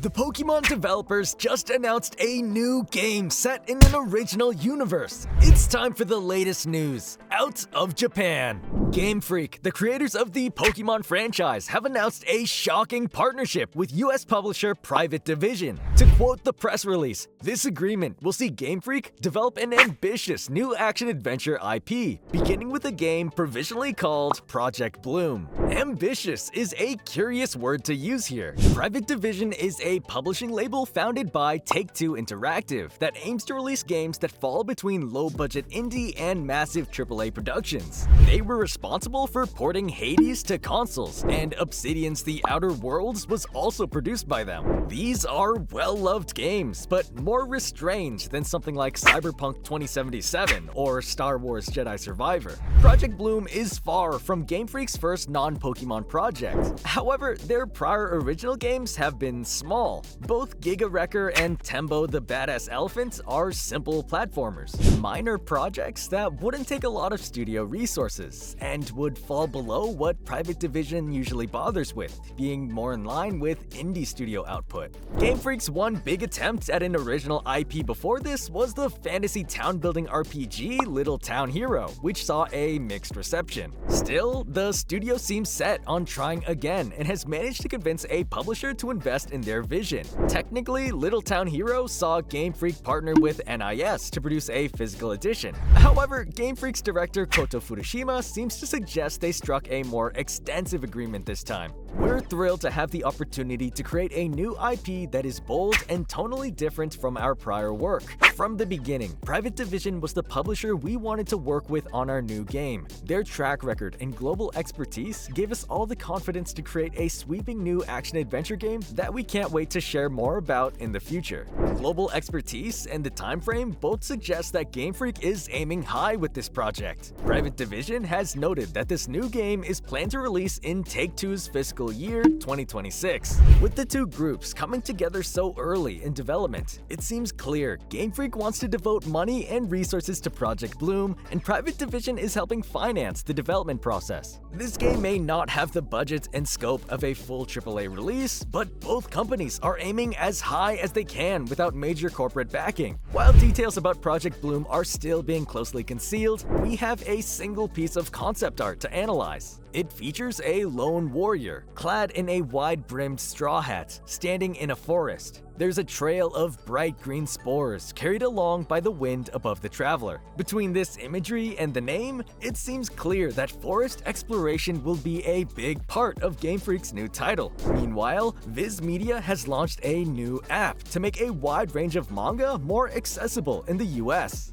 The Pokemon developers just announced a new game set in an original universe. It's time for the latest news out of Japan. Game Freak, the creators of the Pokemon franchise, have announced a shocking partnership with US publisher Private Division. To quote the press release, this agreement will see Game Freak develop an ambitious new action-adventure IP, beginning with a game provisionally called Project Bloom. Ambitious is a curious word to use here. Private Division is a publishing label founded by Take-Two Interactive that aims to release games that fall between low-budget indie and massive AAA productions. They were responsible for porting Hades to consoles, and Obsidian's The Outer Worlds was also produced by them. These are well-loved games, but more restrained than something like Cyberpunk 2077 or Star Wars Jedi Survivor. Project Bloom is far from Game Freak's first non-Pokemon project. However, their prior original games have been small. Both Giga Wrecker and Tembo the Badass Elephant are simple platformers, minor projects that wouldn't take a lot of studio resources, and would fall below what Private Division usually bothers with, being more in line with indie studio output. Game Freak's one big attempt at an original IP before this was the fantasy town-building RPG Little Town Hero, which saw a mixed reception. Still, the studio seems set on trying again and has managed to convince a publisher to invest in their vision. Technically, Little Town Hero saw Game Freak partner with NIS to produce a physical edition. However, Game Freak's director Koto Furushima seems to suggest they struck a more extensive agreement this time. We're thrilled to have the opportunity to create a new IP that is bold and tonally different from our prior work. From the beginning, Private Division was the publisher we wanted to work with on our new game. Their track record and global expertise gave us all the confidence to create a sweeping new action-adventure game that we can't wait to share more about in the future. Global expertise and the time frame both suggest that Game Freak is aiming high with this project. Private Division has noted that this new game is planned to release in Take-Two's fiscal year 2026. With the two groups coming together so early in development, it seems clear Game Freak wants to devote money and resources to Project Bloom, and Private Division is helping finance the development process. This game may not have the budget and scope of a full AAA release, but both companies are aiming as high as they can without major corporate backing. While details about Project Bloom are still being closely concealed, we have a single piece of concept art to analyze. It features a lone warrior, clad in a wide-brimmed straw hat, standing in a forest. There's a trail of bright green spores carried along by the wind above the traveler. Between this imagery and the name, it seems clear that forest exploration will be a big part of Game Freak's new title. Meanwhile, Viz Media has launched a new app to make a wide range of manga more accessible in the US.